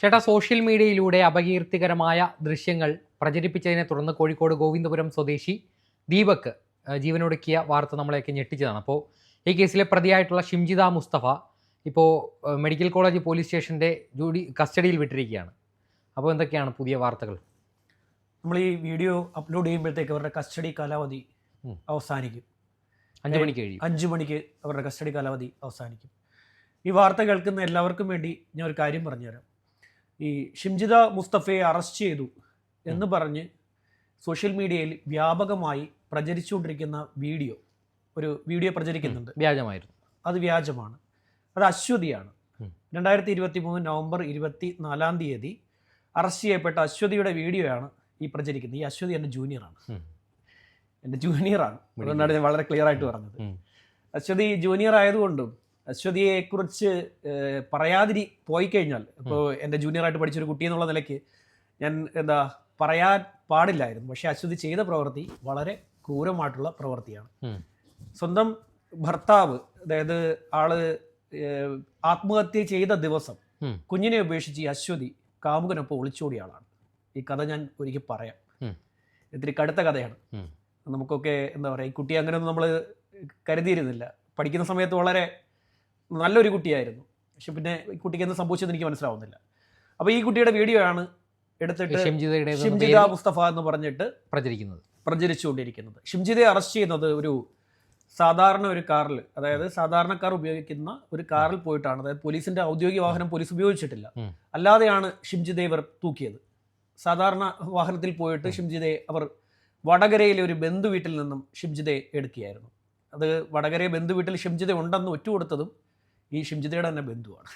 ചേട്ടാ, സോഷ്യൽ മീഡിയയിലൂടെ അപകീർത്തികരമായ ദൃശ്യങ്ങൾ പ്രചരിപ്പിച്ചതിനെ തുടർന്ന് കോഴിക്കോട് ഗോവിന്ദപുരം സ്വദേശി ദീപക് ജീവനൊടുക്കിയ വാർത്ത നമ്മളെയൊക്കെ ഞെട്ടിച്ചതാണ്. അപ്പോൾ ഈ കേസിലെ പ്രതിയായിട്ടുള്ള ഷിംജിത മുസ്തഫ ഇപ്പോൾ മെഡിക്കൽ കോളേജ് പോലീസ് സ്റ്റേഷൻ്റെ കസ്റ്റഡിയിൽ വിട്ടിരിക്കുകയാണ്. അപ്പോൾ എന്തൊക്കെയാണ് പുതിയ വാർത്തകൾ? നമ്മൾ ഈ വീഡിയോ അപ്ലോഡ് ചെയ്യുമ്പോഴത്തേക്ക് അവരുടെ കസ്റ്റഡി കാലാവധി അവസാനിക്കും. 5 മണിക്ക് കഴിയും. 5 മണിക്ക് അവരുടെ കസ്റ്റഡി കാലാവധി അവസാനിക്കും. ഈ വാർത്ത കേൾക്കുന്ന എല്ലാവർക്കും വേണ്ടി ഞാൻ ഒരു കാര്യം പറഞ്ഞുതരാം. ഈ ഷിംജിത മുസ്തഫയെ അറസ്റ്റ് ചെയ്തു എന്ന് പറഞ്ഞ് സോഷ്യൽ മീഡിയയിൽ വ്യാപകമായി പ്രചരിച്ചുകൊണ്ടിരിക്കുന്ന ഒരു വീഡിയോ പ്രചരിക്കുന്നുണ്ട്. വ്യാജമായിരുന്നു. അത് വ്യാജമാണ്. അത് അശ്വതിയാണ്. 2023 നവംബർ 24-ാം തീയതി അറസ്റ്റ് ചെയ്യപ്പെട്ട അശ്വതിയുടെ വീഡിയോയാണ് ഈ പ്രചരിക്കുന്നത്. ഈ അശ്വതി എൻ്റെ ജൂനിയറാണ്. അതുകൊണ്ടാണ് ഞാൻ വളരെ ക്ലിയർ ആയിട്ട് പറഞ്ഞത്. അശ്വതി ജൂനിയർ ആയതുകൊണ്ടും അശ്വതിയെക്കുറിച്ച് പറയാതിരി പോയി കഴിഞ്ഞാൽ, ഇപ്പോൾ എൻ്റെ ജൂനിയറായിട്ട് പഠിച്ചൊരു കുട്ടി എന്നുള്ള നിലയ്ക്ക് ഞാൻ പറയാൻ പാടില്ലായിരുന്നു. പക്ഷേ അശ്വതി ചെയ്ത പ്രവൃത്തി വളരെ ക്രൂരമായിട്ടുള്ള പ്രവൃത്തിയാണ്. സ്വന്തം ഭർത്താവ്, അതായത് ആള് ആത്മഹത്യ ചെയ്ത ദിവസം കുഞ്ഞിനെ ഉപേക്ഷിച്ച് ഈ അശ്വതി കാമുകനൊപ്പം ഒളിച്ചോടിയ ആളാണ്. ഈ കഥ ഞാൻ ഒരിക്കൽ പറയാം. ഇത്തിരി കടുത്ത കഥയാണ്. നമുക്കൊക്കെ ഈ കുട്ടി അങ്ങനെയൊന്നും നമ്മൾ കരുതിയിരുന്നില്ല. പഠിക്കുന്ന സമയത്ത് വളരെ നല്ലൊരു കുട്ടിയായിരുന്നു. പക്ഷെ പിന്നെ ഈ കുട്ടിക്ക് എന്ത് സംഭവിച്ചതെന്ന് എനിക്ക് മനസ്സിലാവുന്നില്ല. അപ്പോൾ ഈ കുട്ടിയുടെ വീഡിയോ ആണ് എടുത്തിട്ട് ഷിംജിത മുസ്തഫ എന്ന് പറഞ്ഞിട്ട് പ്രചരിച്ചുകൊണ്ടിരിക്കുന്നത്. ഷിംജിതയെ അറസ്റ്റ് ചെയ്യുന്നത് സാധാരണ ഒരു കാറിൽ, അതായത് സാധാരണക്കാർ ഉപയോഗിക്കുന്ന ഒരു കാറിൽ പോയിട്ടാണ്. അതായത് പോലീസിന്റെ ഔദ്യോഗിക വാഹനം പോലീസ് ഉപയോഗിച്ചിട്ടില്ല, അല്ലാതെയാണ് ഷിംജിതയെ ഇവർ തൂക്കിയത്. സാധാരണ വാഹനത്തിൽ പോയിട്ട് ഷിംജിതയെ അവർ വടകരയിലെ ഒരു ബന്ധു വീട്ടിൽ നിന്നും ഷിംജിതയെ എടുക്കുകയായിരുന്നു. അത് വടകര ബന്ധു വീട്ടിൽ ഷിംജിത ഉണ്ടെന്ന് ഒറ്റുകൊടുത്തതും ഈ ഷിംജിതയുടെ തന്നെ ബന്ധുവാണ്.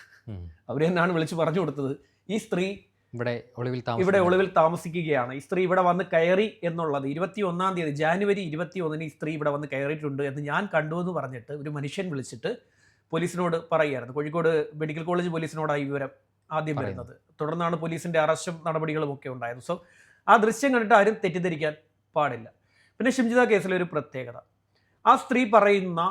അവർ തന്നെയാണ് വിളിച്ച് പറഞ്ഞു കൊടുത്തത്, ഈ സ്ത്രീ ഇവിടെ ഒളിവിൽ താമസിക്കുകയാണ്, ഈ സ്ത്രീ ഇവിടെ വന്ന് കയറി എന്നുള്ളത് 21-ാം തീയതി ജാനുവരി 21-ന് ഈ സ്ത്രീ ഇവിടെ വന്ന് കയറിയിട്ടുണ്ട് എന്ന് ഞാൻ കണ്ടു എന്ന് പറഞ്ഞിട്ട് ഒരു മനുഷ്യൻ വിളിച്ചിട്ട് പോലീസിനോട് പറയുകയായിരുന്നു. കോഴിക്കോട് മെഡിക്കൽ കോളേജ് പോലീസിനോടാണ് ഈ വിവരം ആദ്യം വരുന്നത്. തുടർന്നാണ് പോലീസിന്റെ അറസ്റ്റും നടപടികളും ഒക്കെ ഉണ്ടായത്. സോ ആ ദൃശ്യം കണ്ടിട്ട് ആരും തെറ്റിദ്ധരിക്കാൻ പാടില്ല. പിന്നെ ഷിംജിത കേസിലെ ഒരു പ്രത്യേകത, ആ സ്ത്രീ പറയുന്ന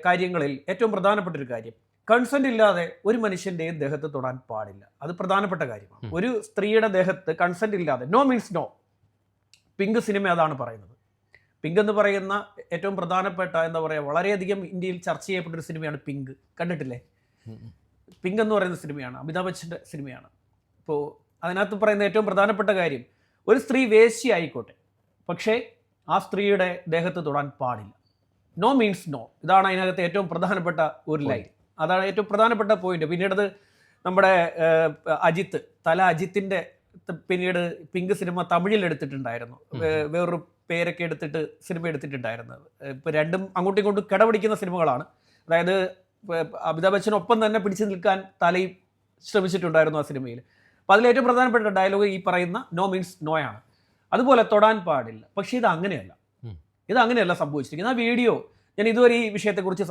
കാര്യങ്ങളിൽ ഏറ്റവും പ്രധാനപ്പെട്ട ഒരു കാര്യം, കൺസെന്റ് ഇല്ലാതെ ഒരു മനുഷ്യന്റെയും ദേഹത്ത് തൊടാൻ പാടില്ല. അത് പ്രധാനപ്പെട്ട കാര്യമാണ്. ഒരു സ്ത്രീയുടെ ദേഹത്ത് കൺസെന്റ് ഇല്ലാതെ, no means no. Pink cinema അതാണ് പറയുന്നത്. പിങ്ക് എന്ന് പറയുന്ന ഏറ്റവും പ്രധാനപ്പെട്ട വളരെയധികം ഇന്ത്യയിൽ ചർച്ച ചെയ്യപ്പെട്ട ഒരു സിനിമയാണ് പിങ്ക്. കണ്ടിട്ടില്ലേ? പിങ്ക് എന്ന് പറയുന്ന സിനിമയാണ്, അമിതാഭ് ബച്ചൻ്റെ സിനിമയാണ്. ഇപ്പോൾ അതിനകത്ത് പറയുന്ന ഏറ്റവും പ്രധാനപ്പെട്ട കാര്യം, ഒരു സ്ത്രീ വേശ്യ ആയിക്കോട്ടെ, പക്ഷേ ആ സ്ത്രീയുടെ ദേഹത്ത് തൊടാൻ പാടില്ല. No means no. ഇതാണ് അതിനകത്ത് ഏറ്റവും പ്രധാനപ്പെട്ട ഒരു ലൈൻ. അതാണ് ഏറ്റവും പ്രധാനപ്പെട്ട പോയിന്റ്. പിന്നീട് നമ്മുടെ അജിത്തിന്റെ പിന്നീട് പിങ്ക് സിനിമ തമിഴിൽ എടുത്തിട്ടുണ്ടായിരുന്നു. വേറൊരു പേരൊക്കെ എടുത്തിട്ട് സിനിമ എടുത്തിട്ടുണ്ടായിരുന്നത്. ഇപ്പൊ രണ്ടും അങ്ങോട്ടും ഇങ്ങോട്ടും കിടപിടിക്കുന്ന സിനിമകളാണ്. അതായത് അമിതാഭ് ബച്ചനൊപ്പം തന്നെ പിടിച്ചു നിൽക്കാൻ തലയും ശ്രമിച്ചിട്ടുണ്ടായിരുന്നു ആ സിനിമയിൽ. അപ്പൊ അതിലേറ്റവും പ്രധാനപ്പെട്ട ഡയലോഗ് ഈ പറയുന്ന നോ മീൻസ് നോ ആണ്. അതുപോലെ തൊടാൻ പാടില്ല. പക്ഷെ ഇത് അങ്ങനെയല്ല സംഭവിച്ചിരിക്കുന്നത്. ആ വീഡിയോ ഞാൻ ഇതുവരെ ഈ വിഷയത്തെക്കുറിച്ച്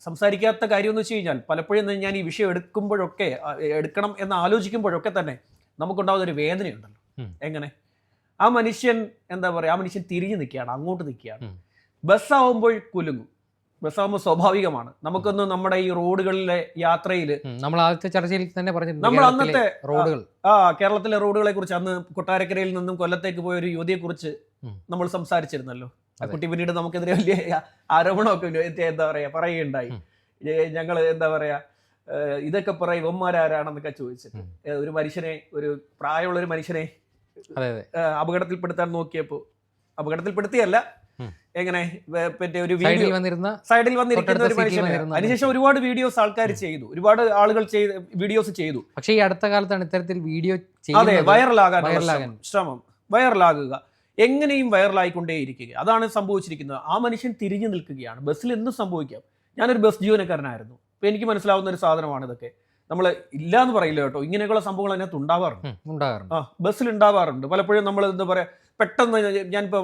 സംസാരിക്കാത്ത കാര്യം എന്ന് വെച്ച് കഴിഞ്ഞാൽ, പലപ്പോഴും ഞാൻ ഈ വിഷയം എടുക്കണം എന്ന് ആലോചിക്കുമ്പോഴൊക്കെ തന്നെ നമുക്കുണ്ടാവുന്ന ഒരു വേദനയുണ്ടല്ലോ. എങ്ങനെ ആ മനുഷ്യൻ ആ മനുഷ്യൻ തിരിഞ്ഞു നിൽക്കുകയാണ്, അങ്ങോട്ട് നിൽക്കുകയാണ്. ബസ്സാവുമ്പോൾ കുലുങ്ങും. ബസ്സാവുമ്പോൾ സ്വാഭാവികമാണ്. നമുക്കൊന്നും നമ്മുടെ ഈ റോഡുകളിലെ യാത്രയിൽ നമ്മൾ ആദ്യത്തെ ചർച്ചയിൽ തന്നെ പറഞ്ഞിട്ടുണ്ട്, നമ്മൾ അന്നത്തെ കേരളത്തിലെ റോഡുകളെ കുറിച്ച്, അന്ന് കൊട്ടാരക്കരയിൽ നിന്നും കൊല്ലത്തേക്ക് പോയ ഒരു യുവതിയെ കുറിച്ച് നമ്മൾ സംസാരിച്ചിരുന്നല്ലോ. ആ കുട്ടി പിന്നീട് നമുക്കെതിരെ വലിയ ആരോപണമൊക്കെ പറയുകയുണ്ടായി. ഞങ്ങൾ ഇതൊക്കെ പറയും ഇവന്മാരാരാണെന്നൊക്കെ ചോദിച്ചിട്ട് ഒരു മനുഷ്യനെ, ഒരു പ്രായമുള്ള ഒരു മനുഷ്യനെ അപകടത്തിൽപ്പെടുത്താൻ നോക്കിയപ്പോ, അപകടത്തിൽപ്പെടുത്തിയല്ല, എങ്ങനെ ഒരു വീഡിയോ സൈഡിൽ വന്നിരിക്കുന്ന ഒരു മനുഷ്യനെ. അതിനുശേഷം ഒരുപാട് വീഡിയോസ് ആൾക്കാർ ചെയ്തു, ഒരുപാട് ആളുകൾ വീഡിയോസ് ചെയ്തു. പക്ഷേ ഈ അടുത്ത കാലത്താണ് ഇത്തരത്തിൽ വീഡിയോ വൈറലാകാൻ ശ്രമം, വൈറലാകുക, എങ്ങനെയും വൈറലായിക്കൊണ്ടേയിരിക്കുക. അതാണ് സംഭവിച്ചിരിക്കുന്നത്. ആ മനുഷ്യൻ തിരിഞ്ഞു നിൽക്കുകയാണ്. ബസ്സിൽ എന്തും സംഭവിക്കാം. ഞാനൊരു ബസ് ജീവനക്കാരനായിരുന്നു. ഇപ്പൊ എനിക്ക് മനസ്സിലാവുന്ന ഒരു സാധനമാണ് ഇതൊക്കെ. നമ്മൾ ഇല്ല എന്ന് പറയില്ല കേട്ടോ, ഇങ്ങനെയൊക്കെയുള്ള സംഭവങ്ങൾ അതിനകത്ത് ഉണ്ടാവാറുണ്ട്. ബസ്സിൽ ഉണ്ടാവാറുണ്ട്. പലപ്പോഴും നമ്മൾ പെട്ടെന്ന്, ഞാനിപ്പോ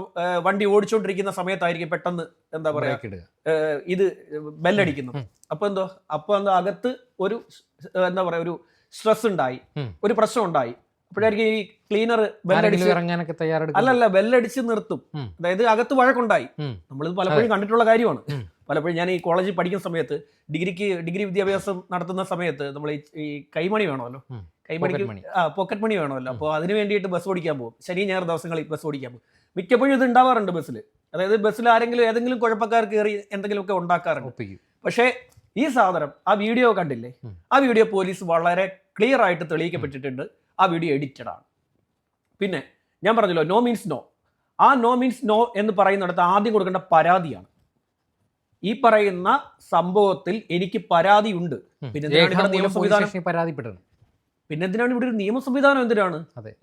വണ്ടി ഓടിച്ചോണ്ടിരിക്കുന്ന സമയത്തായിരിക്കും പെട്ടെന്ന് ഇത് ബെല്ലടിക്കുന്നത്. അപ്പൊ അകത്ത് ഒരു ഒരു സ്ട്രെസ് ഉണ്ടായി, ഒരു പ്രശ്നം ഉണ്ടായി. അപ്പോഴായിരിക്കും ഈ ക്ലീനർ ബെല്ലടിച്ച് നിർത്തും. അതായത് അകത്ത് വഴക്കുണ്ടായി. നമ്മളിത് പലപ്പോഴും കണ്ടിട്ടുള്ള കാര്യമാണ്. പലപ്പോഴും ഞാൻ ഈ കോളേജിൽ പഠിക്കുന്ന സമയത്ത്, ഡിഗ്രി വിദ്യാഭ്യാസം നടത്തുന്ന സമയത്ത് നമ്മൾ ഈ കൈമണി വേണമല്ലോ. കൈമണിക്ക് മണി. പോക്കറ്റ് മണി വേണമല്ലോ. അപ്പോൾ അതിന് വേണ്ടിയിട്ട് ബസ് ഓടിക്കാൻ പോകും. ശനി ഞായർ ദിവസങ്ങളിൽ ബസ് ഓടിക്കാൻ പോകും. മിക്കപ്പോഴും ഇത് ഉണ്ടാവാറുണ്ട് ബസ്സിൽ. അതായത് ബസ്സിൽ ആരെങ്കിലും ഏതെങ്കിലും കുഴപ്പക്കാർ കയറി എന്തെങ്കിലുമൊക്കെ ഉണ്ടാക്കാറുണ്ട്. പക്ഷേ ഈ സാധനം ആ വീഡിയോ കണ്ടില്ലേ, ആ വീഡിയോ പോലീസ് വളരെ ക്ലിയർ ആയിട്ട് തെളിയിക്കപ്പെട്ടിട്ടുണ്ട്. ആ വീഡിയോ എഡിറ്റഡ് ആണ്. പിന്നെ ഞാൻ പറഞ്ഞല്ലോ നോ മീൻസ് നോ. ആ നോ മീൻസ് നോ എന്ന് പറയുന്നിടത്ത് ആദ്യം കൊടുക്കേണ്ട പരാതിയാണ്. ഈ പറയുന്ന സംഭവത്തിൽ എനിക്ക് പരാതിയുണ്ട്. പിന്നെ എന്തിനാണ് ഇവിടെ ഒരു നിയമ സംവിധാനം? എന്തിനാണ്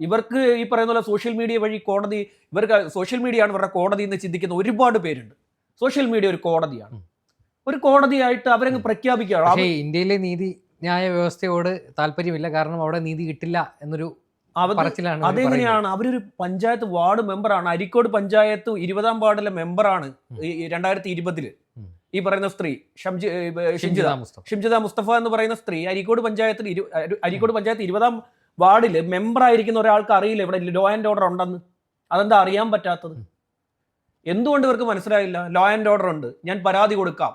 ഇവർക്ക് ഈ പറയുന്ന പോലെ സോഷ്യൽ മീഡിയ വഴി കോടതി, ഇവർക്ക് സോഷ്യൽ മീഡിയ ആണ് ഇവരുടെ കോടതി എന്ന് ചിന്തിക്കുന്ന ഒരുപാട് പേരുണ്ട്. സോഷ്യൽ മീഡിയ ഒരു കോടതിയാണ്. ഒരു കോടതിയായിട്ട് അവരങ്ങ് പ്രഖ്യാപിക്കുകയാണ്. ഇന്ത്യയിലെ നീതി ന്യായ വ്യവസ്ഥയോട് താല്പര്യമില്ല, കാരണം അവിടെ നീതി കിട്ടില്ല എന്നൊരു അതെങ്ങനെയാണ്? അവരൊരു പഞ്ചായത്ത് വാർഡ് മെമ്പറാണ്. അരീക്കോട് പഞ്ചായത്ത് 20ാം വാർഡിലെ മെമ്പറാണ് 2020 ഈ പറയുന്ന സ്ത്രീ ഷിംജിത മുസ്തഫ എന്ന് പറയുന്ന സ്ത്രീ അരീക്കോട് പഞ്ചായത്ത് 20ാം വാർഡില് മെമ്പർ ആയിരിക്കുന്ന ഒരാൾക്ക് അറിയില്ല ഇവിടെ ലോ ആൻഡ് ഓർഡർ ഉണ്ടെന്ന്. അതെന്താ അറിയാൻ പറ്റാത്തത്? എന്തുകൊണ്ട് ഇവർക്ക് മനസ്സിലായില്ല? ലോ ആൻഡ് ഓർഡർ ഉണ്ട്, ഞാൻ പരാതി കൊടുക്കാം.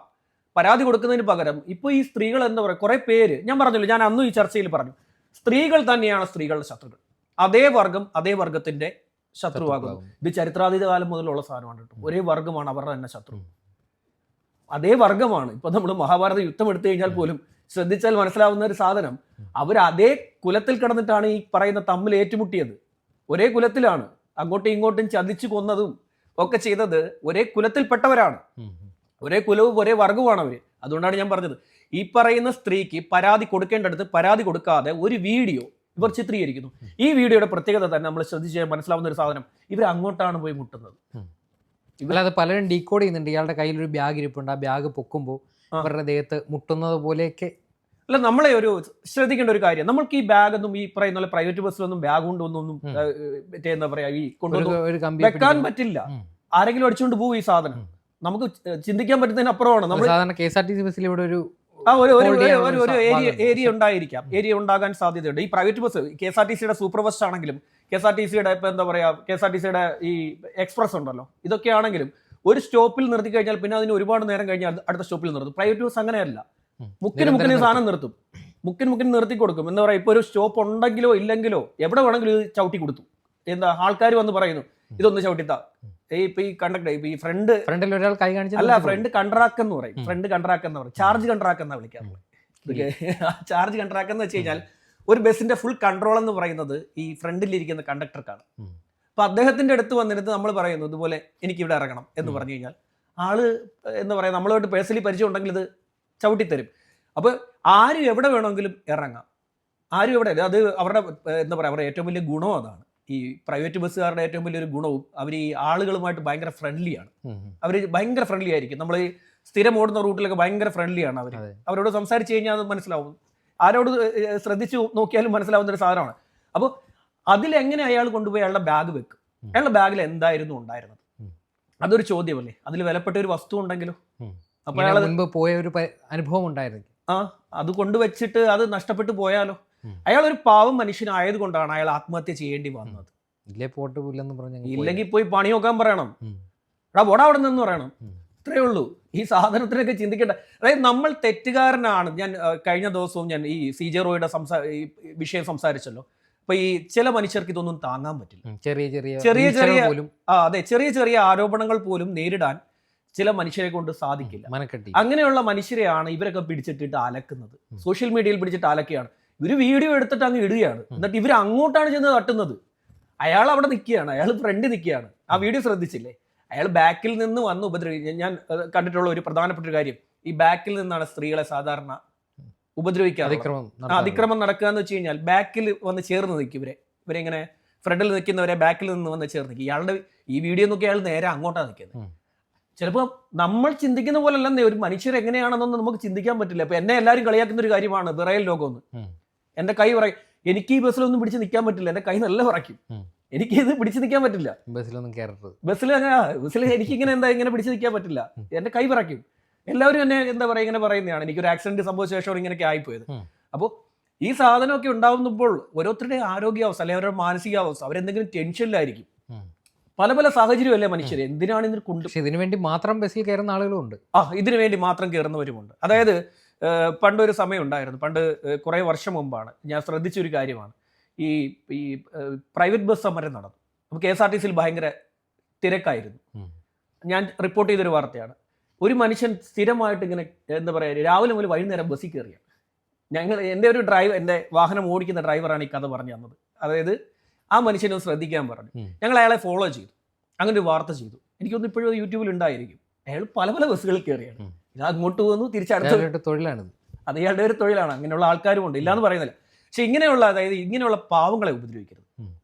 പരാതി കൊടുക്കുന്നതിന് പകരം ഇപ്പൊ ഈ സ്ത്രീകൾ എന്താ പറയുക, കുറെ പേര്, ഞാൻ പറഞ്ഞല്ലോ, ഞാൻ അന്നും ഈ ചർച്ചയിൽ പറഞ്ഞു, സ്ത്രീകൾ തന്നെയാണ് സ്ത്രീകളുടെ ശത്രുക്കൾ. അതേ വർഗം അതേ വർഗത്തിന്റെ ശത്രുവാകുന്നു. ഇത് ചരിത്രാതീത കാലം മുതലുള്ള സാധനമാണ് കേട്ടോ. ഒരേ വർഗമാണ് അവരുടെ തന്നെ ശത്രു. അതേ വർഗമാണ്. ഇപ്പൊ നമ്മൾ മഹാഭാരത യുദ്ധം എടുത്തു കഴിഞ്ഞാൽ പോലും ശ്രദ്ധിച്ചാൽ മനസ്സിലാവുന്ന ഒരു സാധനം, അവർ അതേ കുലത്തിൽ കിടന്നിട്ടാണ് ഈ പറയുന്ന തമ്മിൽ ഏറ്റുമുട്ടിയത്. ഒരേ കുലത്തിലാണ്. അങ്ങോട്ടും ഇങ്ങോട്ടും ചതിച്ചു കൊന്നതും ഒക്കെ ചെയ്തത് ഒരേ കുലത്തിൽപ്പെട്ടവരാണ്. ഒരേ കുലവും ഒരേ വർഗവുമാണ് അവര്. അതുകൊണ്ടാണ് ഞാൻ പറഞ്ഞത്, ഈ പറയുന്ന സ്ത്രീക്ക് പരാതി കൊടുക്കേണ്ടടുത്ത് പരാതി കൊടുക്കാതെ ഒരു വീഡിയോ ഇവർ ചിത്രീകരിക്കുന്നു. ഈ വീഡിയോയുടെ പ്രത്യേകത തന്നെ നമ്മൾ ശ്രദ്ധിച്ച് മനസ്സിലാവുന്ന ഒരു സാധനം, ഇവർ അങ്ങോട്ടാണ് പോയി മുട്ടുന്നത്. അല്ലാതെ പലരും ഡീകോഡ് ചെയ്യുന്നുണ്ട്. ഇയാളുടെ കയ്യിൽ ഒരു ബാഗ് ഇരിപ്പുണ്ട്, ആ ബാഗ് പൊക്കുമ്പോൾ ഇവരുടെ ദേഹത്ത് മുട്ടുന്നത് പോലെയൊക്കെ. അല്ല, നമ്മളെ ഒരു ശ്രദ്ധിക്കേണ്ട ഒരു കാര്യം, നമ്മൾക്ക് ഈ ബാഗൊന്നും ഈ പറയുന്ന പോലെ പ്രൈവറ്റ് ബസ്സിലൊന്നും ബാഗ് കൊണ്ടൊന്നും എന്താ പറയാ ഈ കൊണ്ടുവന്ന് വെക്കാൻ പറ്റില്ല. ആരെങ്കിലും അടിച്ചുകൊണ്ട് പോകും ഈ സാധനം. നമുക്ക് ചിന്തിക്കാൻ പറ്റുന്നതിന് അപ്പുറമാണ്. നമ്മൾ സാധാരണ KSRTC ബസ്സിൽ ഇവിടെ ഒരു ഏരിയ ഉണ്ടായിരിക്കാം, ഏരിയ ഉണ്ടാകാൻ സാധ്യതയുണ്ട്. ഈ പ്രൈവറ്റ് ബസ് KSRTCയുടെ സൂപ്പർ ബസ് ആണെങ്കിലും KSRTCയുടെ ഇപ്പൊ എന്താ പറയാ KSRTCയുടെ ഈ എക്സ്പ്രസ് ഉണ്ടല്ലോ, ഇതൊക്കെ ആണെങ്കിലും ഒരു സ്റ്റോപ്പിൽ നിർത്തി കഴിഞ്ഞാൽ പിന്നെ അതിന് ഒരുപാട് നേരം കഴിഞ്ഞാൽ അടുത്ത സ്റ്റോപ്പിൽ നിർത്തും. പ്രൈവറ്റ് ബസ് അങ്ങനെയല്ല, മുക്കിന് സാധനം നിർത്തും, മുക്കിന് നിർത്തി കൊടുക്കും. എന്താ പറയാ, ഇപ്പൊ ഒരു സ്റ്റോപ്പ് ഉണ്ടെങ്കിലോ ഇല്ലെങ്കിലോ എവിടെ വേണമെങ്കിലും ഇത് ചവിട്ടി കൊടുത്തു. എന്താ ആൾക്കാർ വന്ന് പറയുന്നു ഇതൊന്ന് ചവിട്ടിത്താ. ഇപ്പൊ ഈ കണ്ടക്ടർ ഈ ഫ്രണ്ടിൽ ഒരാൾ കൈ കാണിച്ചു അല്ല, ഫ്രണ്ട് കൺട്രാക്ട് എന്ന് പറയും. ഫ്രണ്ട് കൺട്രാക്ട് എന്ന് പറയും. ചാർജ് കൺട്രാക്ട് എന്നാ വിളിക്കാറുള്ളത്. ചാർജ് കൺട്രാക്ട് എന്ന് വെച്ച് കഴിഞ്ഞാൽ ഒരു ബസ്സിന്റെ ഫുൾ കൺട്രോൾ എന്ന് പറയുന്നത് ഈ ഫ്രണ്ടിലിരിക്കുന്ന കണ്ടക്ടർക്കാണ്. അപ്പൊ അദ്ദേഹത്തിന്റെ അടുത്ത് വന്നിട്ട് നമ്മൾ പറയുന്നു ഇതുപോലെ എനിക്ക് ഇവിടെ ഇറങ്ങണം എന്ന് പറഞ്ഞു കഴിഞ്ഞാൽ ആള് എന്താ പറയാ, നമ്മളോട്ട് പേഴ്സണലി പരിചയം ഉണ്ടെങ്കിൽ ഇത് ചവിട്ടിത്തരും. അപ്പൊ ആരും എവിടെ വേണമെങ്കിലും ഇറങ്ങാം, ആരും എവിടെ. അത് അവരുടെ എന്താ പറയാ, അവരുടെ ഏറ്റവും വലിയ ഗുണം അതാണ്. ഈ പ്രൈവറ്റ് ബസ്സുകാരുടെ ഏറ്റവും വലിയൊരു ഗുണവും അവർ ഈ ആളുകളുമായിട്ട് ഭയങ്കര ഫ്രണ്ട്ലിയാണ്. അവർ ഭയങ്കര ഫ്രണ്ട്ലി ആയിരിക്കും. നമ്മൾ ഈ സ്ഥിരം ഓടുന്ന റൂട്ടിലൊക്കെ ഭയങ്കര ഫ്രണ്ട്ലിയാണ് അവർ. അവരോട് സംസാരിച്ച് കഴിഞ്ഞാൽ അത് മനസ്സിലാവും. ആരോട് ശ്രദ്ധിച്ചു നോക്കിയാലും മനസ്സിലാവുന്ന ഒരു സാധനമാണ്. അപ്പോൾ അതിലെങ്ങനെ അയാൾ കൊണ്ടുപോയി അയാളുടെ ബാഗ് വെക്കും? അയാളുടെ ബാഗിൽ എന്തായിരുന്നു ഉണ്ടായിരുന്നത്? അതൊരു ചോദ്യമല്ലേ. അതിൽ വിലപ്പെട്ട ഒരു വസ്തു ഉണ്ടെങ്കിലോ? അപ്പൊ അയാൾ മുൻപ് പോയ ഒരു അനുഭവം ഉണ്ടായിരുന്നു. അത് കൊണ്ടുവച്ചിട്ട് അത് നഷ്ടപ്പെട്ടു പോയാലോ? അയാൾ ഒരു പാവം മനുഷ്യനായത് കൊണ്ടാണ് അയാൾ ആത്മഹത്യ ചെയ്യേണ്ടി വന്നത്. ഇല്ലെങ്കിൽ പോയി പണി നോക്കാൻ പറയണം, ഓടാ അവിടെ നിന്ന് പറയണം. ഇത്രയേ ഉള്ളൂ. ഈ സാധനത്തിനൊക്കെ ചിന്തിക്കേണ്ട. അതായത് നമ്മൾ തെറ്റുകാരനാണ്. ഞാൻ കഴിഞ്ഞ ദിവസവും ഞാൻ ഈ CJ റോയുടെ വിഷയം സംസാരിച്ചല്ലോ. അപ്പൊ ഈ ചില മനുഷ്യർക്ക് ഇതൊന്നും താങ്ങാൻ പറ്റില്ല. ചെറിയ ചെറിയ ആരോപണങ്ങൾ പോലും നേരിടാൻ ചില മനുഷ്യരെ കൊണ്ട് സാധിക്കില്ല. അങ്ങനെയുള്ള മനുഷ്യരെയാണ് ഇവരൊക്കെ പിടിച്ചിട്ടിട്ട് അലക്കുന്നത്. സോഷ്യൽ മീഡിയയിൽ പിടിച്ചിട്ട് അലക്കുകയാണ്. ഇവര് വീഡിയോ എടുത്തിട്ട് അങ്ങ് ഇടുകയാണ്. എന്നിട്ട് ഇവർ അങ്ങോട്ടാണ് ചെന്ന് തട്ടുന്നത്. അയാൾ അവിടെ നിൽക്കുകയാണ്, അയാൾ ഫ്രണ്ടിൽ നിൽക്കുകയാണ്. ആ വീഡിയോ ശ്രദ്ധിച്ചില്ലേ? അയാൾ ബാക്കിൽ നിന്ന് വന്ന് ഉപദ്രവിക്കുക. ഞാൻ കണ്ടിട്ടുള്ള ഒരു പ്രധാനപ്പെട്ട ഒരു കാര്യം, ഈ ബാക്കിൽ നിന്നാണ് സ്ത്രീകളെ സാധാരണ ഉപദ്രവിക്കാറ്. അതിക്രമം നടക്കുക എന്ന് വെച്ച് കഴിഞ്ഞാൽ ബാക്കിൽ വന്ന് ചേർന്ന് നിൽക്കും. ഇവരെങ്ങനെ ഫ്രണ്ടിൽ നിൽക്കുന്നവരെ ബാക്കിൽ നിന്ന് വന്ന് ചേർന്ന് നിൽക്കും. ഇയാളുടെ ഈ വീഡിയോ നോക്കി അയാൾ നേരെ അങ്ങോട്ടാണ് നിൽക്കുന്നത്. ചിലപ്പോൾ നമ്മൾ ചിന്തിക്കുന്ന പോലെ അല്ലെന്നേ ഒരു മനുഷ്യർ എങ്ങനെയാണെന്നൊന്നും നമുക്ക് ചിന്തിക്കാൻ പറ്റില്ല. അപ്പൊ എന്നെ എല്ലാവരും കളിയാക്കുന്ന ഒരു കാര്യമാണ് വിറയൽ ലോകമെന്ന്. എന്റെ കൈ പറയും, എനിക്ക് ഈ ബസ്സിലൊന്നും പിടിച്ച് നിൽക്കാൻ പറ്റില്ല, എന്റെ കൈ നല്ല പറയ്ക്കും, എനിക്ക് ഇത് പിടിച്ച് നിൽക്കാൻ പറ്റില്ല. ബസ്സിൽ എനിക്ക് ഇങ്ങനെ പിടിച്ച് നിൽക്കാൻ പറ്റില്ല, എന്റെ കൈ പറയ്ക്കും. എല്ലാവരും എന്നെ എന്താ പറയാ ഇങ്ങനെ പറയുന്നതാണ്. എനിക്കൊരു ആക്സിഡന്റ് സംഭവിച്ച ശേഷം ഇങ്ങനെയൊക്കെ ആയിപ്പോയത്. അപ്പോൾ ഈ സാധനമൊക്കെ ഉണ്ടാവുമ്പോൾ ഓരോരുത്തരുടെ ആരോഗ്യാവസ്ഥ അല്ലെങ്കിൽ അവരുടെ മാനസികാവസ്ഥ, അവരെന്തെങ്കിലും ടെൻഷനിലായിരിക്കും. പല പല സാഹചര്യമല്ലേ മനുഷ്യർ. എന്തിനാണ് ഇതിന് ഇതിനു വേണ്ടി മാത്രം ബസ്സിൽ കയറുന്ന ആളുകളുണ്ട്. ഇതിനു വേണ്ടി മാത്രം കയറുന്നവരുമുണ്ട്. അതായത് പണ്ടൊരു സമയം ഉണ്ടായിരുന്നു, പണ്ട് കുറേ വർഷം മുമ്പാണ് ഞാൻ ശ്രദ്ധിച്ചൊരു കാര്യമാണ്. ഈ ഈ പ്രൈവറ്റ് ബസ് സമരം നടന്നു. അപ്പോൾ KSRTCയിൽ ഭയങ്കര തിരക്കായിരുന്നു. ഞാൻ റിപ്പോർട്ട് ചെയ്തൊരു വാർത്തയാണ്. ഒരു മനുഷ്യൻ സ്ഥിരമായിട്ട് ഇങ്ങനെ എന്താ പറയുക, രാവിലെ മുതൽ വൈകുന്നേരം ബസ്സിൽ കയറിയാണ്. എൻ്റെ വാഹനം ഓടിക്കുന്ന ഡ്രൈവറാണ് ഈ കഥ പറഞ്ഞു തന്നത്. അതായത് ആ മനുഷ്യനെ ഒന്ന് ശ്രദ്ധിക്കാൻ പറഞ്ഞു. ഞങ്ങൾ അയാളെ ഫോളോ ചെയ്തു, അങ്ങനെ ഒരു വാർത്ത ചെയ്തു. എനിക്കൊന്നും ഇപ്പോഴും യൂട്യൂബിൽ ഉണ്ടായിരിക്കും. അയാൾ പല പല ബസ്സുകളിൽ കയറിയാണ്. ഇത് അങ്ങോട്ട് പോകുന്നു, തിരിച്ചടുത്ത തൊഴിലാണ് അത് ഇയാളുടെ ഒരു തൊഴിലാണ്. അങ്ങനെയുള്ള ആൾക്കാരും ഉണ്ട്, ഇല്ലാന്ന് പറയുന്നില്ല. പക്ഷെ ഇങ്ങനെയുള്ള, അതായത് ഇങ്ങനെയുള്ള പാവങ്ങളെ ഉപദ്രവിക്കരുത്.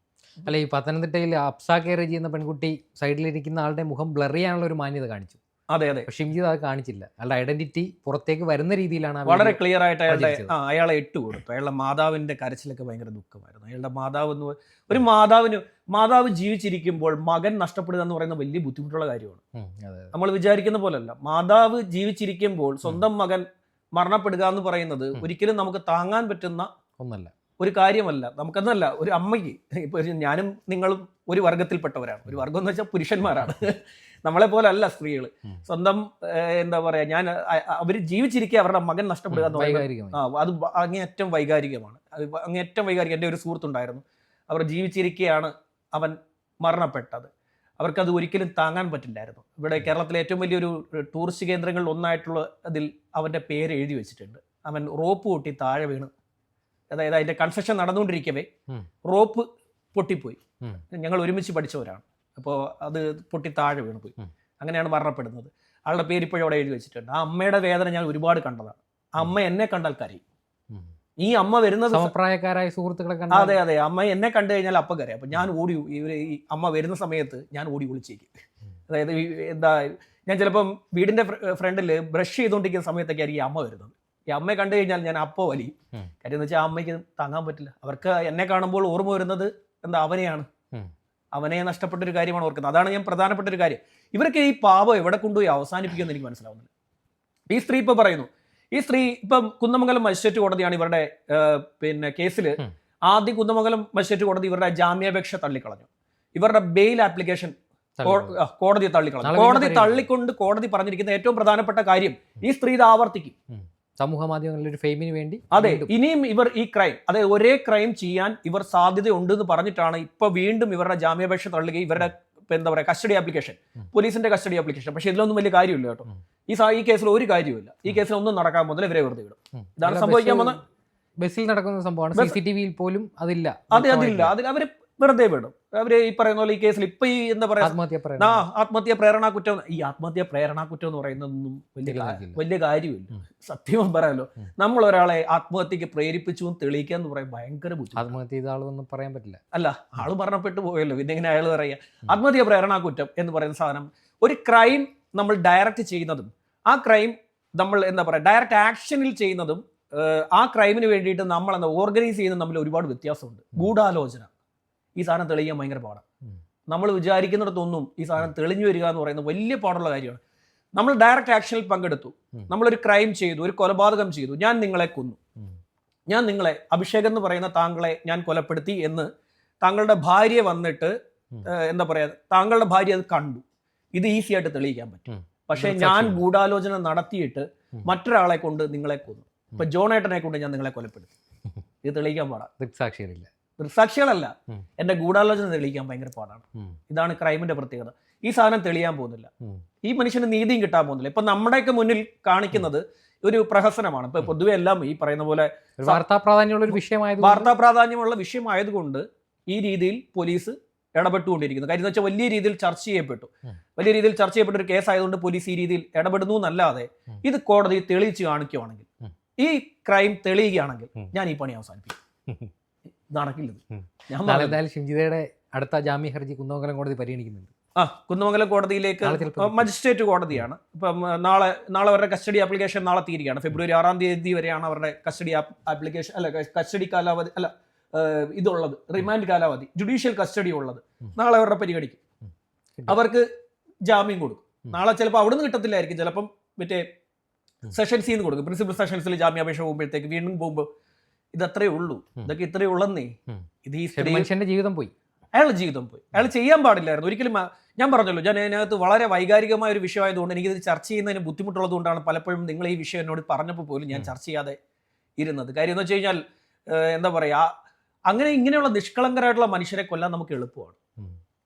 അല്ല, ഈ പത്തനംതിട്ടയിൽ അപ്സ കെയർ ചെയ്യുന്ന പെൺകുട്ടി സൈഡിലിരിക്കുന്ന ആളുടെ മുഖം ബ്ലർ ചെയ്യാനുള്ള ഒരു മാന്യത കാണിച്ചു. അതെ അതെ. പക്ഷെ ഷിംജിത് അത് കാണിച്ചില്ല. അയാളുടെ ഐഡന്റിറ്റി പുറത്തേക്ക് വരുന്ന രീതിയിലാണ് വളരെ ക്ലിയർ ആയിട്ട് അയാളെ ഇട്ട് കൊടുത്തു. അയാളുടെ മാതാവിന്റെ കരച്ചിലൊക്കെ ഭയങ്കര ദുഃഖമായിരുന്നു. അയാളുടെ ഒരു മാതാവ് ജീവിച്ചിരിക്കുമ്പോൾ മകൻ നഷ്ടപ്പെടുക എന്ന് പറയുന്ന വലിയ ബുദ്ധിമുട്ടുള്ള കാര്യമാണ്. നമ്മൾ വിചാരിക്കുന്ന പോലല്ല. മാതാവ് ജീവിച്ചിരിക്കുമ്പോൾ സ്വന്തം മകൻ മരണപ്പെടുക എന്ന് പറയുന്നത് ഒരിക്കലും നമുക്ക് താങ്ങാൻ പറ്റുന്ന ഒന്നല്ല, ഒരു കാര്യമല്ല. നമുക്കെന്നല്ല, ഒരു അമ്മയ്ക്ക്, ഇപ്പൊ ഞാനും നിങ്ങളും ഒരു വർഗത്തിൽപ്പെട്ടവരാണ്. ഒരു വർഗം എന്ന് വെച്ചാൽ പുരുഷന്മാരാണ്. നമ്മളെ പോലെ അല്ല സ്ത്രീകൾ. സ്വന്തം എന്താ പറയാ, അവർ ജീവിച്ചിരിക്കുക അവരുടെ മകൻ നഷ്ടപ്പെടുക എന്ന് പറയുന്നത് അത് അങ്ങേയറ്റം വൈകാരികമാണ്. അത് അങ്ങേയറ്റം വൈകാരികം. എൻ്റെ ഒരു സുഹൃത്തുണ്ടായിരുന്നു, അവർ ജീവിച്ചിരിക്കുകയാണ് അവൻ മരണപ്പെട്ടത്. അവർക്കത് ഒരിക്കലും താങ്ങാൻ പറ്റില്ലായിരുന്നു. ഇവിടെ കേരളത്തിലെ ഏറ്റവും വലിയൊരു ടൂറിസ്റ്റ് കേന്ദ്രങ്ങളിൽ ഒന്നായിട്ടുള്ള അതിൽ അവൻ്റെ പേര് എഴുതി വെച്ചിട്ടുണ്ട്. അവൻ റോപ്പ് പൊട്ടി താഴെ വീണ്, അതായത് അതിൻ്റെ കൺസ്ട്രക്ഷൻ നടന്നുകൊണ്ടിരിക്കവേ റോപ്പ് പൊട്ടിപ്പോയി. ഞങ്ങൾ ഒരുമിച്ച് പഠിച്ചവരാണ്. അപ്പോൾ അത് പൊട്ടി താഴെ വീണ് പോയി. അങ്ങനെയാണ് മരണപ്പെടുന്നത്. ആളുടെ പേര് ഇപ്പോഴും അവിടെ എഴുതി വെച്ചിട്ടുണ്ട്. ആ അമ്മയുടെ വേദന ഞാൻ ഒരുപാട് കണ്ടതാണ്. ആ അമ്മ എന്നെ കണ്ടാൽ കരയും. ഈ അമ്മ വരുന്നത് സമപ്രായക്കാരായ സുഹൃത്തുക്കളെ, അതെ അതെ, അമ്മ എന്നെ കണ്ടു കഴിഞ്ഞാൽ അപ്പം കരയും. അപ്പം ഞാൻ ഓടി, ഈ അമ്മ വരുന്ന സമയത്ത് ഞാൻ ഓടി വിളിച്ചേക്കും. അതായത് എന്താ, ഞാൻ ചിലപ്പം വീടിന്റെ ഫ്രണ്ടിൽ ബ്രഷ് ചെയ്തുകൊണ്ടിരിക്കുന്ന സമയത്തൊക്കെ ആയിരിക്കും ഈ അമ്മ വരുന്നത്. ഈ അമ്മയെ കണ്ടു കഴിഞ്ഞാൽ ഞാൻ അപ്പോൾ വലിയും. കാര്യം എന്ന് വെച്ചാൽ ആ അമ്മയ്ക്ക് താങ്ങാൻ പറ്റില്ല. അവർക്ക് എന്നെ കാണുമ്പോൾ ഓർമ്മ വരുന്നത് എന്താ, അവനെയാണ്. അവനെ നഷ്ടപ്പെട്ടൊരു കാര്യമാണ് ഓർക്കുന്നത്. അതാണ് ഞാൻ പ്രധാനപ്പെട്ട ഒരു കാര്യം. ഇവരൊക്കെ ഈ പാപം എവിടെ കൊണ്ടുപോയി അവസാനിപ്പിക്കുമെന്ന് എനിക്ക് മനസ്സിലാവുന്നില്ല. ഈ സ്ത്രീ ഇപ്പൊ പറയുന്നു, ഈ സ്ത്രീ ഇപ്പം കുന്നമംഗലം മജിസ്ട്രേറ്റ് കോടതിയാണ് ഇവരുടെ കേസിൽ. ആദ്യം കുന്നമംഗലം മജിസ്ട്രേറ്റ് കോടതി ഇവരുടെ ജാമ്യാപേക്ഷ തള്ളിക്കളഞ്ഞു. ഇവരുടെ ബെയിൽ ആപ്ലിക്കേഷൻ കോടതി തള്ളിക്കളഞ്ഞു. കോടതി തള്ളിക്കൊണ്ട് കോടതി പറഞ്ഞിരിക്കുന്ന ഏറ്റവും പ്രധാനപ്പെട്ട കാര്യം, ഈ സ്ത്രീ ഇത് ആവർത്തിക്കും. സമൂഹ മാധ്യമങ്ങളിൽ ഒരു ഫെയിമിന് വേണ്ടി. അതെ, ഇനിയും ഇവർ ഈ ക്രൈം, അതായത് ഒരേ ക്രൈം ചെയ്യാൻ ഇവർ സാധ്യതയുണ്ട് എന്ന് പറഞ്ഞിട്ടാണ് ഇപ്പൊ വീണ്ടും ഇവരുടെ ജാമ്യാപേക്ഷ തള്ളുകയും ഇവരുടെ എന്താ പറയുക കസ്റ്റഡി ആപ്ലിക്കേഷൻ, പോലീസിന്റെ കസ്റ്റഡി ആപ്ലിക്കേഷൻ. പക്ഷെ ഇതിലൊന്നും വലിയ കാര്യമില്ല കേട്ടോ. ഈ കേസിൽ ഒരു കാര്യമില്ല. ഈ കേസിൽ ഒന്നും നടക്കാൻ പോകുന്നില്ല. ഇവരെ വെറുതെ വിടും. ഇതാണ് സംഭവിക്കാൻ പോകുന്നത്. ബസ്സിൽ നടക്കുന്ന സംഭവമാണ്. CCTV പോലും അതില്ല. അതില്ല. അതിൽ അവര് വെറുതെ വിടും. അവര് ഈ പറയുന്ന പോലെ ഈ കേസിൽ ഇപ്പൊ ഈ എന്താ പറയാ ആത്മഹത്യ പ്രേരണാ കുറ്റം, ഈ ആത്മഹത്യ പ്രേരണാ കുറ്റം എന്ന് പറയുന്നതൊന്നും വലിയ കാര്യമില്ല. സത്യം പറയാലോ, നമ്മൾ ഒരാളെ ആത്മഹത്യക്ക് പ്രേരിപ്പിച്ചു എന്ന് തെളിയിക്കുക എന്ന് പറയാൻ ഭയങ്കര ബുദ്ധിമുട്ട്. ആത്മഹത്യ ചെയ്ത ആളൊന്നും പറയാൻ പറ്റില്ല. അല്ല, ആള് മരണപ്പെട്ടു പോയല്ലോ, പിന്നെ ഇങ്ങനെ അയാൾ പറയാ. ആത്മഹത്യ പ്രേരണാ കുറ്റം എന്ന് പറയുന്ന സാധനം, ഒരു ക്രൈം നമ്മൾ ഡയറക്റ്റ് ചെയ്യുന്നതും ആ ക്രൈം നമ്മൾ എന്താ പറയാ ഡയറക്റ്റ് ആക്ഷനിൽ ചെയ്യുന്നതും ആ ക്രൈമിന് വേണ്ടിയിട്ട് നമ്മൾ എന്താ ഓർഗനൈസ് ചെയ്യുന്നത് തമ്മിൽ ഒരുപാട് വ്യത്യാസമുണ്ട്. ഗൂഢാലോചന, ഈ സാധനം തെളിയാൻ ഭയങ്കര പാടാണ്. നമ്മൾ വിചാരിക്കുന്നിടത്തൊന്നും ഈ സാധനം തെളിഞ്ഞു വരിക എന്ന് പറയുന്നത് വലിയ പാടുള്ള കാര്യമാണ്. നമ്മൾ ഡയറക്റ്റ് ആക്ഷനിൽ പങ്കെടുത്തു, നമ്മളൊരു ക്രൈം ചെയ്തു, ഒരു കൊലപാതകം ചെയ്തു, ഞാൻ നിങ്ങളെ കൊന്നു, ഞാൻ നിങ്ങളെ, അഭിഷേക് എന്ന് പറയുന്ന താങ്കളെ ഞാൻ കൊലപ്പെടുത്തി എന്ന് താങ്കളുടെ ഭാര്യ വന്നിട്ട് എന്താ പറയാ, താങ്കളുടെ ഭാര്യ അത് കണ്ടു, ഇത് ഈസി ആയിട്ട് തെളിയിക്കാൻ പറ്റും. പക്ഷെ ഞാൻ ഗൂഢാലോചന നടത്തിയിട്ട് മറ്റൊരാളെ കൊണ്ട് നിങ്ങളെ കൊന്നു, ഇപ്പൊ ജോണേട്ടനെ കൊണ്ട് ഞാൻ നിങ്ങളെ കൊലപ്പെടുത്തി, ഇത് തെളിയിക്കാൻ പാടാം. ദൃക്സാക്ഷികളല്ല, എന്റെ ഗൂഢാലോചന തെളിയിക്കാൻ ഭയങ്കര പാടാണ്. ഇതാണ് ക്രൈമിന്റെ പ്രത്യേകത. ഈ സാധനം തെളിയാൻ പോകുന്നില്ല, ഈ മനുഷ്യന് നീതിയും കിട്ടാൻ പോകുന്നില്ല. ഇപ്പൊ നമ്മുടെയൊക്കെ മുന്നിൽ കാണിക്കുന്നത് ഒരു പ്രഹസനമാണ്. ഇപ്പൊ പൊതുവെ എല്ലാം ഈ പറയുന്ന പോലെ വാർത്താ പ്രാധാന്യമുള്ള വിഷയമായതുകൊണ്ട് ഈ രീതിയിൽ പോലീസ് ഇടപെട്ടുകൊണ്ടിരിക്കുന്നു. കാര്യം എന്ന് വെച്ചാൽ വലിയ രീതിയിൽ ചർച്ച ചെയ്യപ്പെട്ട ഒരു കേസ് ആയതുകൊണ്ട് പോലീസ് ഈ രീതിയിൽ ഇടപെടുന്നു എന്നല്ലാതെ ഇത് കോടതി തെളിയിച്ച് കാണിക്കുകയാണെങ്കിൽ, ഈ ക്രൈം തെളിയുകയാണെങ്കിൽ ഞാൻ ഈ പണി അവസാനിപ്പിക്കും. നടക്കില്ലത്. ഷിംജിതയുടെ അടുത്ത ജാമ്യ ഹർജി കുന്നമംഗലം കോടതി പരിഗണിക്കുന്നുണ്ട്. കുന്നമംഗലം കോടതിയിലേക്ക് മജിസ്ട്രേറ്റ് കോടതിയാണ്. ഇപ്പം നാളെ അവരുടെ കസ്റ്റഡി ആപ്ലിക്കേഷൻ നാളെ തീരുകയാണ്. ഫെബ്രുവരി 6 തീയതി വരെയാണ് അവരുടെ കസ്റ്റഡി ആപ്ലിക്കേഷൻ, അല്ല കസ്റ്റഡി കാലാവധി, അല്ല ഇതുള്ളത് റിമാൻഡ് കാലാവധി, ജുഡീഷ്യൽ കസ്റ്റഡി ഉള്ളത്. നാളെ അവരുടെ പരിഗണിക്കും. അവർക്ക് ജാമ്യം കൊടുക്കും. നാളെ ചിലപ്പോൾ അവിടുന്ന് കിട്ടത്തില്ലായിരിക്കും, ചിലപ്പം മറ്റേ സെഷൻസിൽ നിന്ന് കൊടുക്കും. പ്രിൻസിപ്പൽ സെഷൻസിൽ ജാമ്യാപേക്ഷ പോകുമ്പോഴത്തേക്ക് വീണ്ടും പോകുമ്പോൾ ഇതത്രേ ഉള്ളൂ, ഇതൊക്കെ ഇത്രയേ ഉള്ളന്നേ. ഇത് ഈ മനുഷ്യന്റെ ജീവിതം പോയി. അയാളുടെ ജീവിതം പോയി. അയാൾ ചെയ്യാൻ പാടില്ലായിരുന്നു ഒരിക്കലും. ഞാൻ പറഞ്ഞല്ലോ, ഞാൻ അതിനകത്ത് വളരെ വൈകാരികമായ ഒരു വിഷയമായതുകൊണ്ട് എനിക്കിത് ചർച്ച ചെയ്യുന്നതിന് ബുദ്ധിമുട്ടുള്ളത് കൊണ്ടാണ് പലപ്പോഴും നിങ്ങൾ ഈ വിഷയം എന്നോട് പറഞ്ഞപ്പോൾ പോലും ഞാൻ ചർച്ച ചെയ്യാതെ ഇരുന്നത്. കാര്യം എന്ന് വെച്ച് കഴിഞ്ഞാൽ എന്താ പറയുക, അങ്ങനെ ഇങ്ങനെയുള്ള നിഷ്കളങ്കരായിട്ടുള്ള മനുഷ്യരെ കൊല്ലാൻ നമുക്ക് എളുപ്പമാണ്.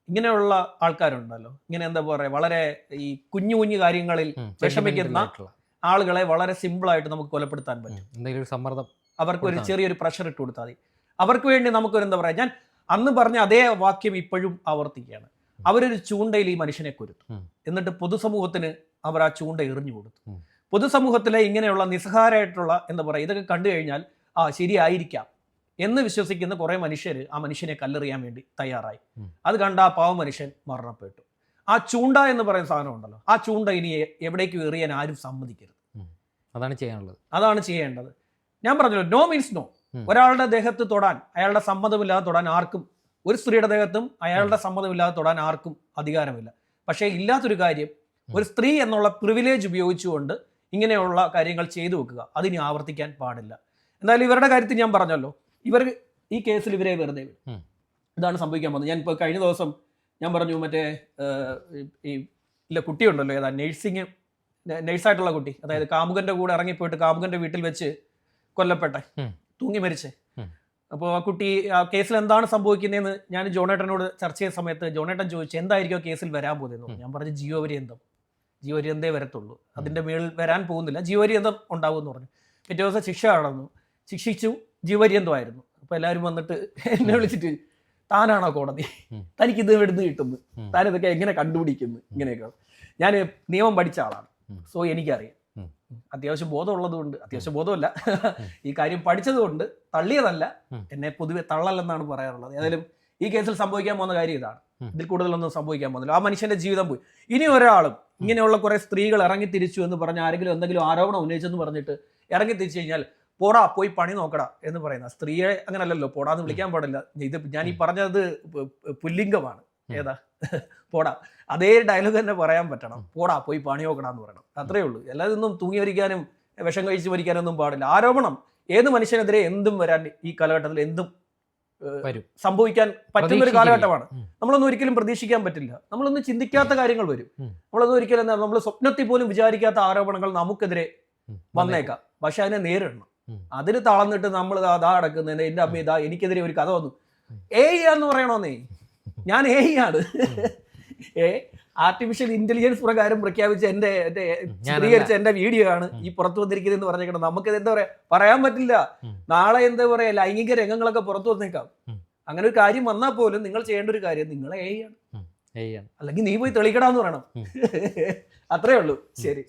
ഇങ്ങനെയുള്ള ആൾക്കാരുണ്ടല്ലോ, ഇങ്ങനെ എന്താ പറയുക, വളരെ ഈ കുഞ്ഞു കുഞ്ഞു കാര്യങ്ങളിൽ വിഷമിക്കുന്ന ആളുകളെ വളരെ സിമ്പിളായിട്ട് നമുക്ക് കൊലപ്പെടുത്താൻ പറ്റും. എന്തെങ്കിലും സമ്മർദ്ദം, അവർക്ക് ഒരു ചെറിയൊരു പ്രഷർ ഇട്ട് കൊടുത്താൽ മതി. അവർക്ക് വേണ്ടി നമുക്കൊരു എന്താ പറയുക, ഞാൻ അന്ന് പറഞ്ഞ അതേ വാക്യം ഇപ്പോഴും ആവർത്തിക്കുകയാണ്. അവരൊരു ചൂണ്ടയിൽ ഈ മനുഷ്യനെ കൊരുത്തു, എന്നിട്ട് പൊതുസമൂഹത്തിന് അവർ ആ ചൂണ്ട എറിഞ്ഞു കൊടുത്തു. പൊതുസമൂഹത്തിലെ ഇങ്ങനെയുള്ള നിസ്സഹാരായിട്ടുള്ള എന്താ പറയുക, ഇതൊക്കെ കണ്ടു കഴിഞ്ഞാൽ ശരിയായിരിക്കാം എന്ന് വിശ്വസിക്കുന്ന കുറേ മനുഷ്യർ ആ മനുഷ്യനെ കല്ലെറിയാൻ വേണ്ടി തയ്യാറായി. അത് കണ്ട ആ പാവ മനുഷ്യൻ മരണപ്പെട്ടു. ആ ചൂണ്ട എന്ന് പറയുന്ന സാധനം ഉണ്ടല്ലോ, ആ ചൂണ്ട ഇനി എവിടേക്കും എറിയാൻ ആരും സമ്മതിക്കരുത്. അതാണ് ചെയ്യേണ്ടത്. ഞാൻ പറഞ്ഞല്ലോ, നോ മീൻസ് നോ. ഒരാളുടെ ദേഹത്ത് തൊടാൻ, അയാളുടെ സമ്മതമില്ലാതെ തൊടാൻ ആർക്കും, ഒരു സ്ത്രീയുടെ ദേഹത്തും അയാളുടെ സമ്മതമില്ലാതെ തൊടാൻ ആർക്കും അധികാരമില്ല. പക്ഷേ ഇല്ലാത്തൊരു കാര്യം, ഒരു സ്ത്രീ എന്നുള്ള പ്രിവിലേജ് ഉപയോഗിച്ചുകൊണ്ട് ഇങ്ങനെയുള്ള കാര്യങ്ങൾ ചെയ്തു വെക്കുക, അതിനി ആവർത്തിക്കാൻ പാടില്ല. എന്തായാലും ഇവരുടെ കാര്യത്തിൽ ഞാൻ പറഞ്ഞല്ലോ, ഇവർ ഈ കേസിൽ ഇവരെ വെറുതെ വിടും. ഇതാണ് സംഭവിക്കാൻ പോകുന്നത്. ഞാൻ ഇപ്പോൾ കഴിഞ്ഞ ദിവസം ഞാൻ പറഞ്ഞു, മറ്റേ ഇല്ല കുട്ടിയുണ്ടല്ലോ, ഏതാ നഴ്സായിട്ടുള്ള കുട്ടി, അതായത് കാമുകന്റെ കൂടെ ഇറങ്ങിപ്പോയിട്ട് കാമുകന്റെ വീട്ടിൽ വെച്ച് കൊല്ലപ്പെട്ടെ, തൂങ്ങി മരിച്ചേ. അപ്പോൾ ആ കുട്ടി, ആ കേസിൽ എന്താണ് സംഭവിക്കുന്നതെന്ന് ഞാൻ ജോണേട്ടനോട് ചർച്ച ചെയ്ത സമയത്ത് ജോണേട്ടൻ ചോദിച്ചു, എന്തായിരിക്കും ആ കേസിൽ വരാൻ പോകുന്നതെന്ന്. ഞാൻ പറഞ്ഞു, ജീവപര്യന്തേ വരത്തുള്ളൂ, അതിൻ്റെ മേളിൽ വരാൻ പോകുന്നില്ല, ജീവപര്യന്തം ഉണ്ടാവും എന്ന് പറഞ്ഞു. പിറ്റേ ദിവസം ശിക്ഷ നടന്നു, ശിക്ഷിച്ചു, ജീവപര്യന്തമായിരുന്നു. അപ്പോൾ എല്ലാവരും വന്നിട്ട് എന്നെ വിളിച്ചിട്ട്, താനാണോ കോടതി, തനിക്കിത് എവിടുന്ന് കിട്ടുന്നു, താനിതൊക്കെ എങ്ങനെ കണ്ടുപിടിക്കുന്നു, ഇങ്ങനെയൊക്കെ. ഞാൻ നിയമം പഠിച്ച ആളാണ്, സോ എനിക്കറിയാം. അത്യാവശ്യം ബോധമുള്ളത് കൊണ്ട്, അത്യാവശ്യം ബോധമല്ല, ഈ കാര്യം പഠിച്ചത് കൊണ്ട് തള്ളിയതല്ല, എന്നെ പൊതുവെ തള്ളല്ലെന്നാണ് പറയാറുള്ളത്. ഏതായാലും ഈ കേസിൽ സംഭവിക്കാൻ പോകുന്ന കാര്യം ഇതാണ്. ഇതിൽ കൂടുതലൊന്നും സംഭവിക്കാൻ പോകുന്നില്ല. ആ മനുഷ്യന്റെ ജീവിതം പോയി. ഇനി ഒരാളും ഇങ്ങനെയുള്ള കുറെ സ്ത്രീകൾ ഇറങ്ങി തിരിച്ചു എന്ന് പറഞ്ഞ ആരെങ്കിലും എന്തെങ്കിലും ആരോപണം ഉന്നയിച്ചെന്ന് പറഞ്ഞിട്ട് ഇറങ്ങി തിരിച്ചു കഴിഞ്ഞാൽ, പോടാ പോയി പണി നോക്കടാ എന്ന് പറയുന്ന സ്ത്രീയെ അങ്ങനല്ലല്ലോ, പോടാന്ന് വിളിക്കാൻ പാടില്ല. ഇത് ഞാൻ ഈ പറഞ്ഞത് പുല്ലിംഗമാണ്. ഏതാ പോടാ, അതേ ഡയലോഗ് തന്നെ പറയാൻ പറ്റണം. പോടാ പോയി പണി നോക്കടാന്ന് പറയണം, അത്രേ ഉള്ളൂ. അല്ലാതെ ഒന്നും തൂങ്ങി മരിക്കാനും വിഷം കഴിച്ച് മരിക്കാനൊന്നും പാടില്ല. ആരോപണം ഏത് മനുഷ്യനെതിരെ എന്തും വരാൻ ഈ കാലഘട്ടത്തിൽ എന്തും സംഭവിക്കാൻ പറ്റുന്ന ഒരു കാലഘട്ടമാണ്. നമ്മളൊന്നും ഒരിക്കലും പ്രതീക്ഷിക്കാൻ പറ്റില്ല. നമ്മളൊന്നും ചിന്തിക്കാത്ത കാര്യങ്ങൾ വരും. നമ്മളൊന്നും ഒരിക്കലും നമ്മൾ സ്വപ്നത്തിൽ പോലും വിചാരിക്കാത്ത ആരോപണങ്ങൾ നമുക്കെതിരെ വന്നേക്കാം. പക്ഷെ അതിനെ നേരിടണം. അതിന് തളർന്നിട്ട് നമ്മൾ അതാ അടക്കുന്നത്, എന്റെ അമ്മ ഇതാ എനിക്കെതിരെ ഒരു കഥ വന്നു, എന്ന് പറയണോന്നേ. ഞാൻ ആണ്. ആർട്ടിഫിഷ്യൽ ഇന്റലിജൻസ് പ്രകാരം പ്രഖ്യാപിച്ച എന്റെ ചിത്രീകരിച്ച എന്റെ വീഡിയോ ആണ് ഈ പുറത്തു വന്നിരിക്കുന്നത് എന്ന് പറഞ്ഞേക്കണം. നമുക്കിത് എന്താ പറയാ, പറയാൻ പറ്റില്ല. നാളെ എന്താ പറയാ, ലൈംഗിക രംഗങ്ങളൊക്കെ പുറത്തു വന്നേക്കാം. അങ്ങനെ ഒരു കാര്യം വന്നാൽ പോലും നിങ്ങൾ ചെയ്യേണ്ട ഒരു കാര്യം, നിങ്ങളെ ആണ്, അല്ലെങ്കിൽ നീ പോയി തെളിക്കടാന്ന് പറയണം. അത്രേ ഉള്ളൂ. ശരി.